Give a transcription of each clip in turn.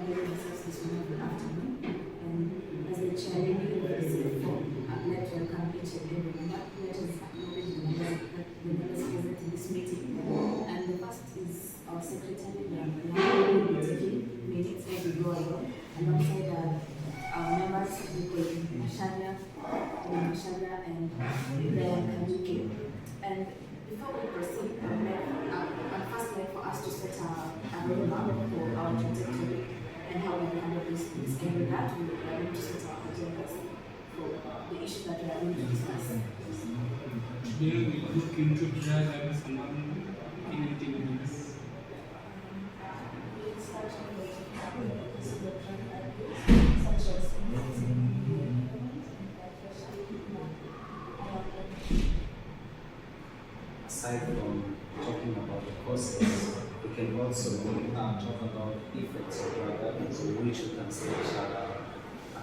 avail themselves this wonderful afternoon. And as the chair of the CFO, I'd like to welcome each and every member. Let us acknowledge the members present in this meeting. And the first is our secretary, who will be taking minutes as we go along, alongside our members, Masharia, and Brian Kajuki. And before we proceed, I'd first like for us to set a roadmap for our trajectory and how we handle this. And with that, we are going to set our agendas for the issues that we are going to discuss. Today we look into drug abuse among teenagers. Aside from talking about the causes, we can also talk about effects of drug abuse, which you can say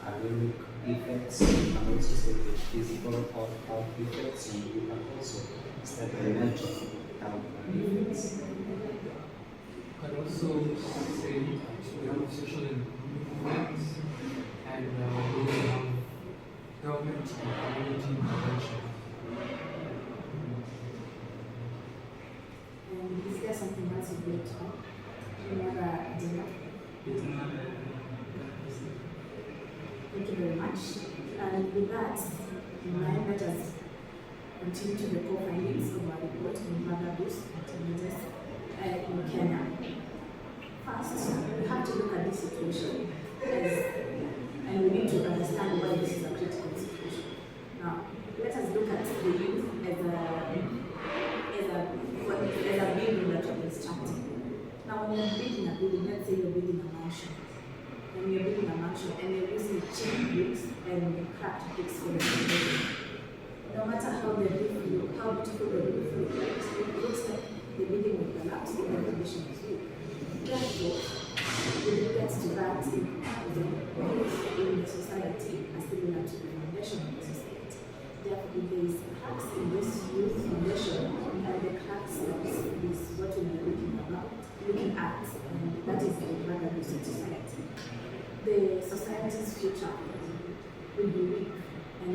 academic effects, you can also say the physical health effects, and you can also state the mental health effects. You can also say we have social improvements and we have government and community intervention. And is there something else you'd like to add? Any other agenda? Thank you very much. And with that in mind, let us continue to the core findings of our report on drug abuse activities in Kenya. First, we have to look at this situation and we need to understand why this is a critical situation. Now, let us look at the youth as a building that we're constructing. Now, when you're building a building, let's say you're building a mansion. When you're building a mansion and you're using cheap bricks and cracked bricks for the foundation, no matter how the roof looks, how beautiful the roof looks like, the building will collapse if the foundation is weak. Therefore, with regards to that, the youth in the society are similar to the foundation of the society. Therefore, if there is cracks in this youth foundation, and the cracks is what we are looking at, and that is the drug abuse in society. The society's future will be weak and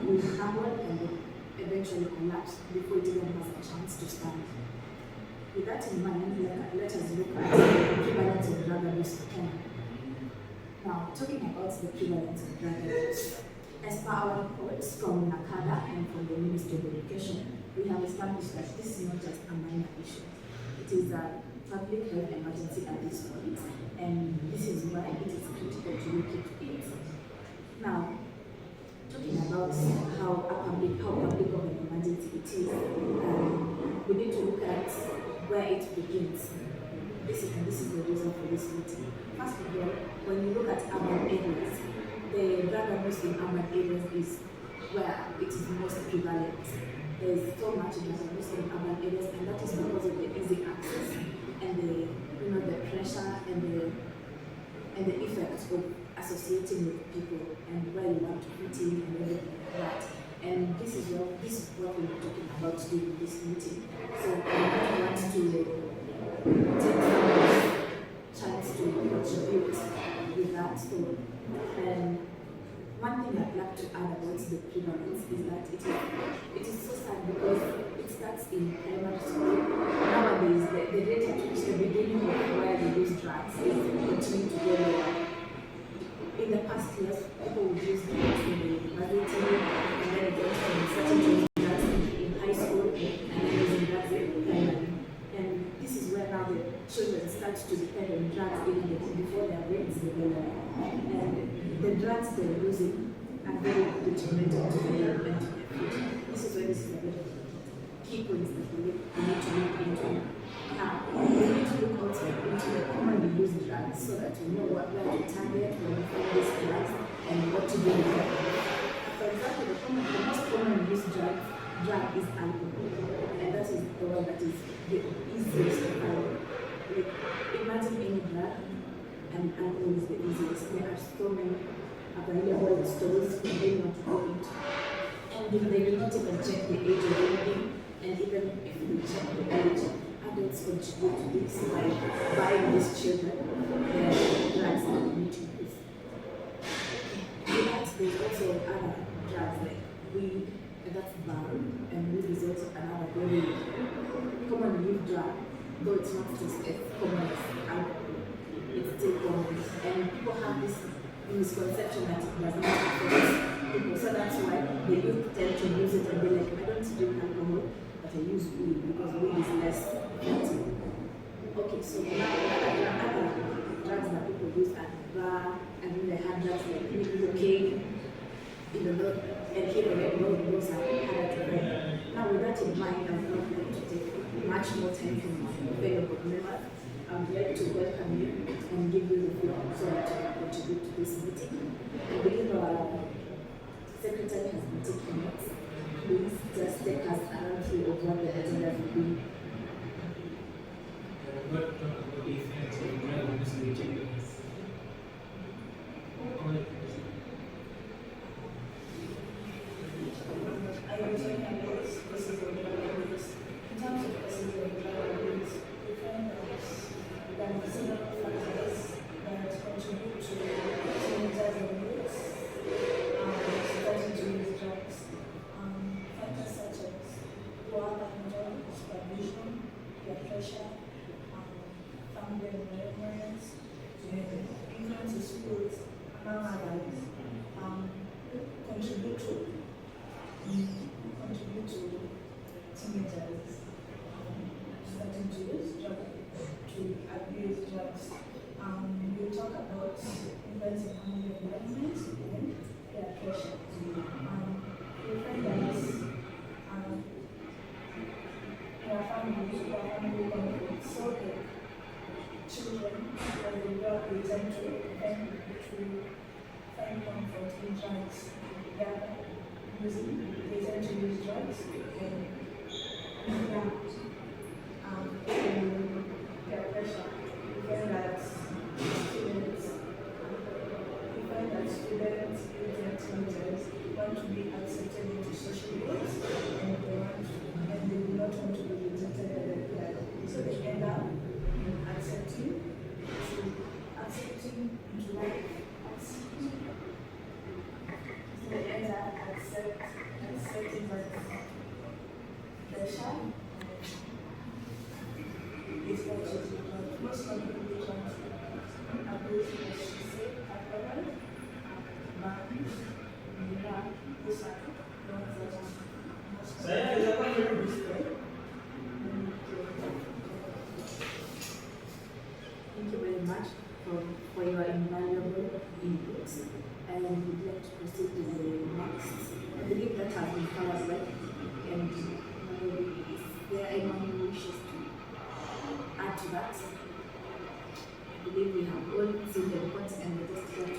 will crumble and will eventually collapse before it even has a chance to stand. With that in mind, let us look at the prevalence of drug abuse in Kenya. Now, talking about the prevalence of drug abuse, as per our reports from NACADA and from the Ministry of Education, we have established that this is not just a minor issue. It is a public health emergency at this point, and this is why it is critical to look into it. Now, talking about how public of an emergency it is, we need to look at where it begins. This is the reason for this meeting. First of all, when you look at urban areas, the drug abuse in urban areas is where it is most prevalent. There is so much drug abuse in urban areas, and that is because of the easy access and the pressure and the effects of associating with people and where you want to fit in and everything like that. And this is what we're talking about today in this meeting. So I want to take some chance to contribute with that. So one thing I'd like to add about the prevalence is that it is so sad because it starts in primary school. Nowadays, the rate at which the beginning of where they use drugs is continuing to go lower. In the past years, people would use drugs in the university, and then it went from starting to use drugs in high school, and then using drugs in primary. And this is where now the children start to depend on drugs even before their brains develop. And the drugs they're using are very detrimental to their mental health. This is why this is a very key points that we need to look into. Now, we need to look also into the commonly used drugs so that we know where to target when we find these drugs and what to do with them. For example, the most commonly used drug is alcohol, and that is the one that is the easiest to find. Like, imagine any drug, and alcohol is the easiest. There are so many available in stores for anyone to go into. And if they do not even check the age of anything, and even if they check the age, adults contribute to this by buying these children drugs drugs that we need to use. Besides, there's also other drugs like weed, and that's bad, and weed is also another very commonly used drug, though it's not as common as alcohol. It's still common, and people have this misconception that it does not affect people, so that's why the youth tend to use it and be like, I don't drink alcohol, but I use weed because weed is less effective. Okay, so now there are other drugs that people use at the bar, and then they have drugs like cocaine, even though, and even though those are harder to find. Now with that in mind, I'm not going to take much more time from my fellow board members. I would like to welcome you and give you the floor so that you can contribute to this meeting. I believe our secretary has been taking notes. Please just take us around through of what the agenda will be. I was saying that this is what in terms of procedure of drivers, we find that there are several factors that contribute to teenagers and youths starting to use drugs. Factors such as poor mental supervision, peer pressure, family environments, influence in schools, among others, contribute to teenagers starting to use drugs, to abuse drugs. We talk about influence in family environments and peer pressure. We find that in our family conflict, so the children, when they grow up, they tend to find comfort in drugs. They tend to use drugs and peer pressure. We find that students, youth and teenagers want to be accepted into social groups, and they do not want to be rejected by their peers. So they end up accepting into life. They end up accepting that pressure is what she said. Most communications abuse, as she said, alcohol, bans, mirror, these are ones that are most Thank you very much for your invaluable inputs. And we'd like to proceed to the next. I believe that has been covered, right? And is there anyone who wishes to add to that? I believe we have all seen the report and we're just here to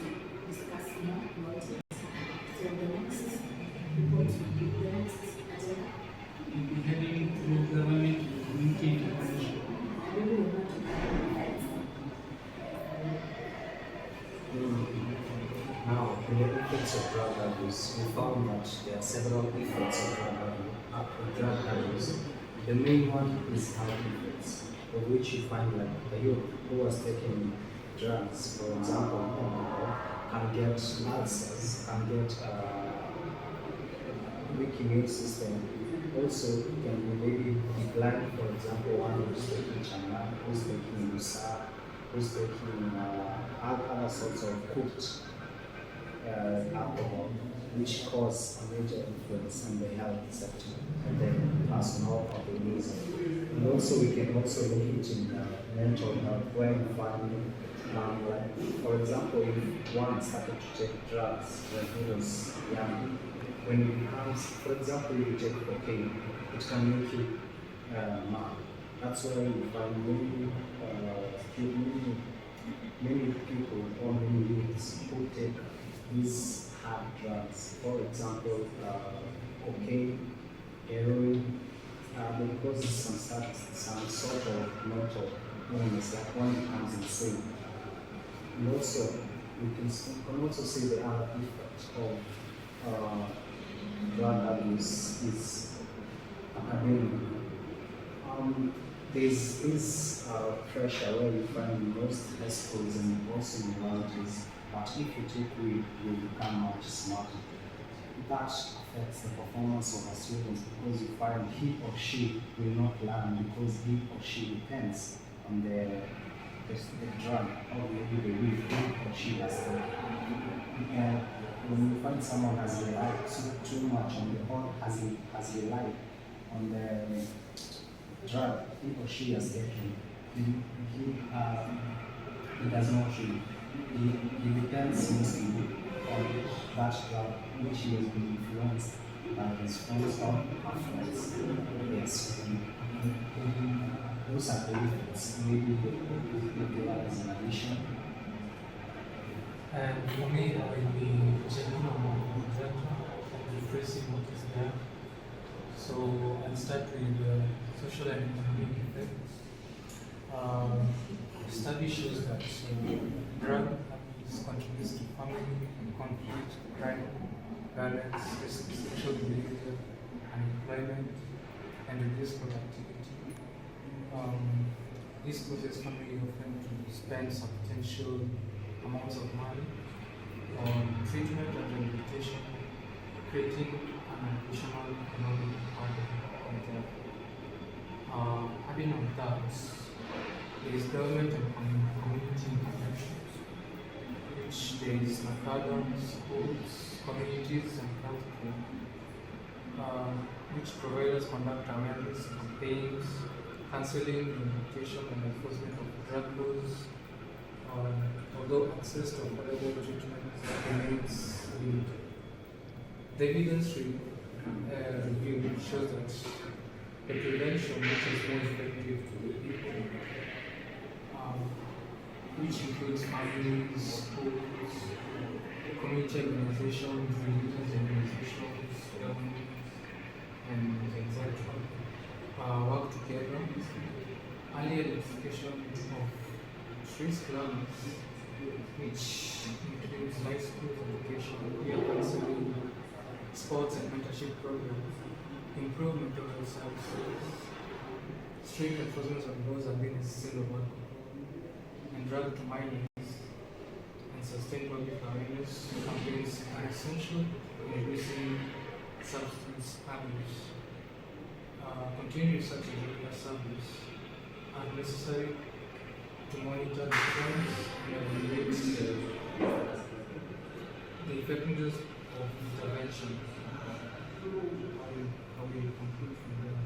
discuss more about it. So the next report will be the next agenda. We'll be heading through government community information. I really want to Now, in the effects of drug abuse, we found that there are several effects of drug abuse. The main one is health effects, of which you find like the youth who was taking drugs, for example, can get ulcers, can get weak immune system. Also, can maybe be blind, for example, one who's taking chana, who's taking musa, who's taking other sorts of cooked alcohol, which cause a major influence on the health sector and the personal organism. And also, we can also look into mental health, where you find, like, for example, if one started to take drugs when he was young, when it becomes, for example, if you take cocaine, it can make you mad. That's why you find many people or many youths who take these hard drugs, for example, cocaine, heroin, they cause some sort of mental illness, like one becomes insane. And also, you can also see the other effect of drug abuse is academic. there's this pressure where you find most high schools and also universities that if you take weed, you become much smarter. That affects the performance of a student because you find he or she will not learn because he or she depends on the drug or maybe the weed he or she has taken. And when you find someone has relied too much on has relied on the drug he or she has taken, he does not really. He depends mostly on that drug which he has been influenced by his friends or her friends. Yes. Those are the effects. Maybe there is an addition. And for me, I will be checking on that and refreshing what is there. So I'll start with social and economic effects. Study shows that drug abuse contributes to family conflict, crime, violence, sexual behavior, unemployment, and reduced productivity. This causes family often to spend substantial amounts of money on treatment and rehabilitation, creating an additional economic burden on them. Adding on that, there is government and community interventions, which there is macadam, schools, communities, and healthcare, which providers conduct awareness campaigns, counseling, rehabilitation, and enforcement of drug laws. Although access to affordable treatment remains limited. The evidence review shows that the prevention which is more effective to the people, which includes families, schools, community organizations, religious organizations, and etc. Work together. Early identification of risk learners, which includes high school education, peer counseling, sports and mentorship programs, improve mental health services, strict enforcement of laws against sale of alcohol, and drug to minors, and sustain public awareness campaigns are essential in reducing substance abuse. Continued research and regular service are necessary to monitor the trends and evaluate the effectiveness of intervention. I will conclude from there.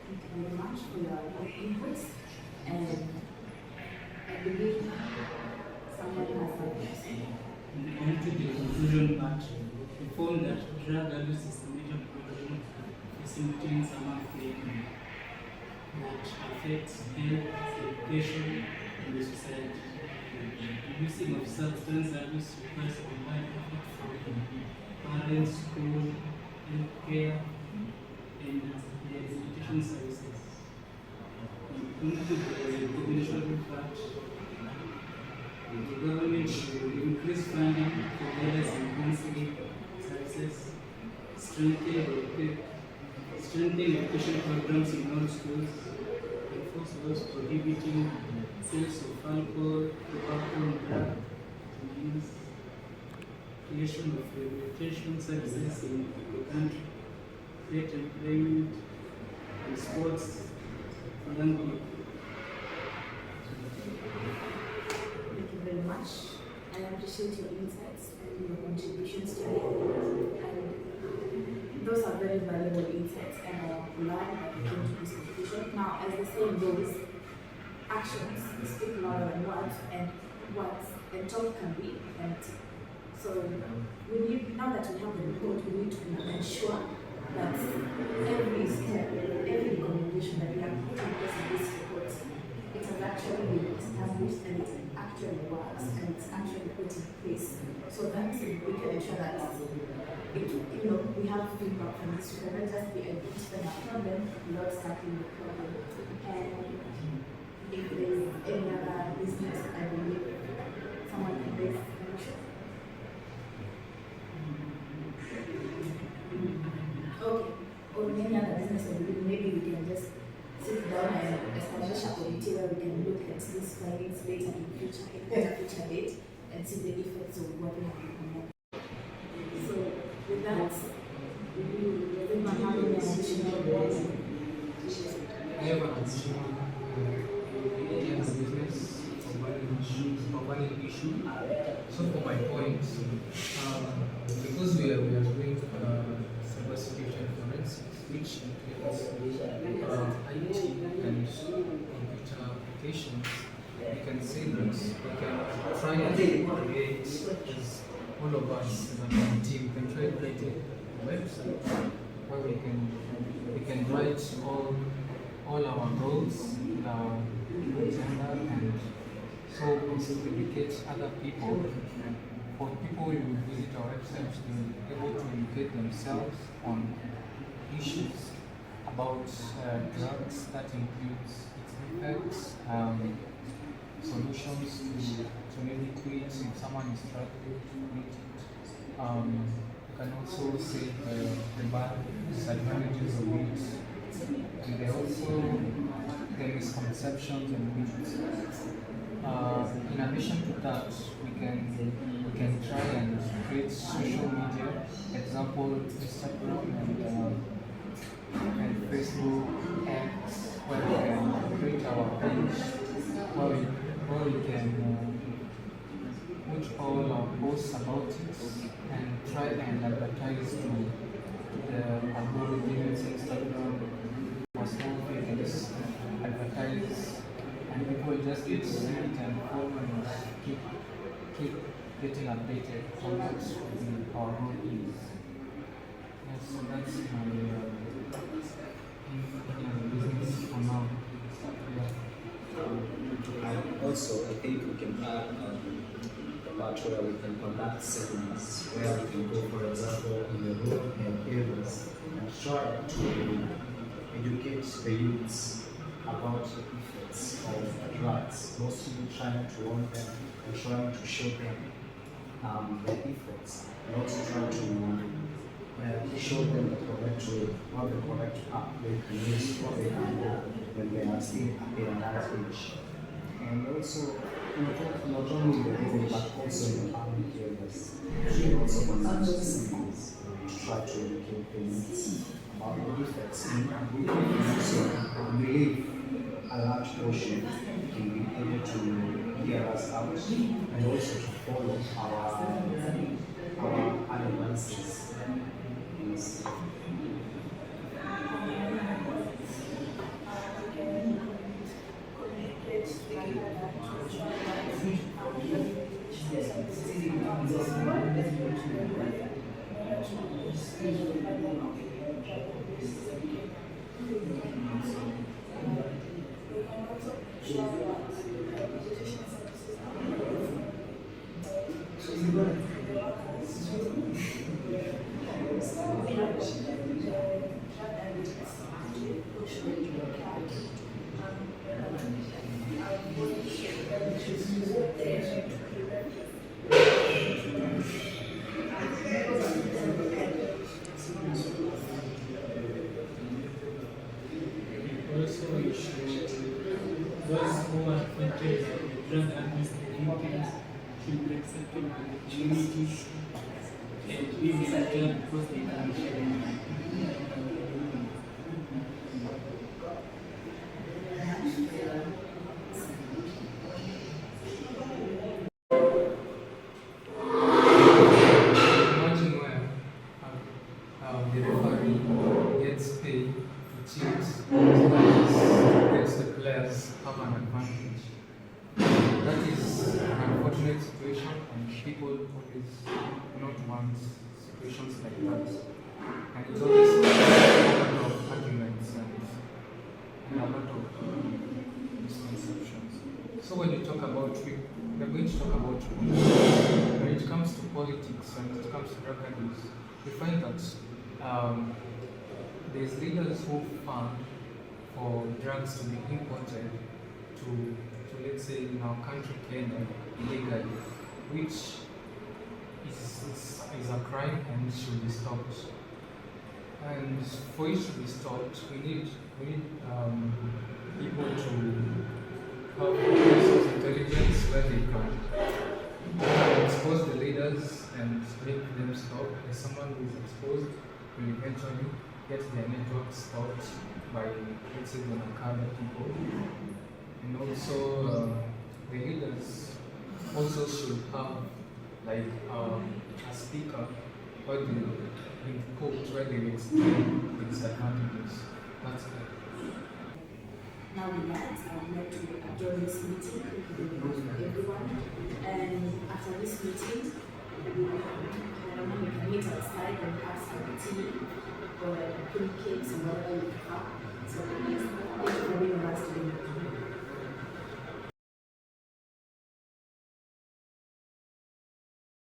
Thank you very much for your inputs. And I believe someone has something to say. Come to the conclusion part, we found that drug abuse is a major problem facing teens among African that affects health, education, and the society. Reducing of substance abuse requires a combined effort from parents, school, healthcare, and the education services. Into the regulatory part, the government should increase funding for guidance and counseling services, strengthen education programs in all schools, enforce laws prohibiting sales of alcohol, tobacco, and drug use, creation of rehabilitation services in the country, create employment in sports for young people. Thank you very much. I appreciate your insights and your contributions today. And those are very valuable insights, and I am glad that you came to this conclusion. Now, as the saying goes, actions speak louder than words, and talk can be empty. So, now that we have the report, we need to ensure that every step, every recommendation that we have put in place in this report, it has actually been established and it actually works and it's actually put in place, so that we can ensure that we have feedback from this. We cannot just be identifying a problem without starting the problem. And if there is any other business, I believe someone can raise an issue. Okay, or any other business, I believe maybe we clients later in future, at a future date, and see the effects of what they have implemented. So with that, we think about having an additional one. I have an additional idea as a business or burning issue. So for my point, because we are doing cybersecurity and forensics, which includes IT and computer applications, we can say that we can try and create, as all of us as a team can try to create a website where we can write all our goals, our agenda, and so also educate other people. For people who visit our website, they're able to educate themselves on issues about drugs that includes its effects, solutions to maybe quit if someone is struggling to quit it. You can also say the bad disadvantages of it, and there also the misconceptions and myths. In addition to that, we can try and create social media, example Instagram and Facebook, X, where we can create our page, where we can put all our posts about it and try and advertise to the algorithms, Instagram, or small pages, advertise, and people just get to see it and follow and keep getting updated on what our goal is. Yes, so that's my business for now. And also, I think we can add a part where we can conduct seminars, where we can go, for example, in the rural areas and try to educate the youths about the effects of drugs, mostly trying to warn them and trying to show them the effects, and also trying to show them the correct way, what the correct path they can use, what they can go when they are still at their that age. And also, not only in the rural but also in the public areas, we also conduct seminars to try to educate the youths about the effects. And we can also believe a large portion can be able to hear us out and also to follow our advances. Yes. Also, we should, those who are affected by drug abuse activities should be accepted by the community and be visited because they can share. Imagine where the referee gets paid to cheat so that gets the players have an advantage. That is an unfortunate situation, and people always not want situations like that. And it's always a lot of arguments and a lot of misconceptions. So when you talk about, we're going to talk about when it comes to politics, when it comes to drug abuse, we find that there's leaders who fund for drugs to be imported to let's say in our country Kenya illegally, which is a crime and it should be stopped. And for it to be stopped, we need people to have resources and make them stop. As someone who is exposed will eventually get their network stopped by, let's say, the Nakaba people. And also, the leaders also should have like a speaker or the quote where they explain the disadvantages. That's it. Now with that, I would like to adjourn this meeting with everyone. And after this meeting, I don't know, we can meet outside and have some tea or like cakes and whatever you have. So please, thank you for being with us today.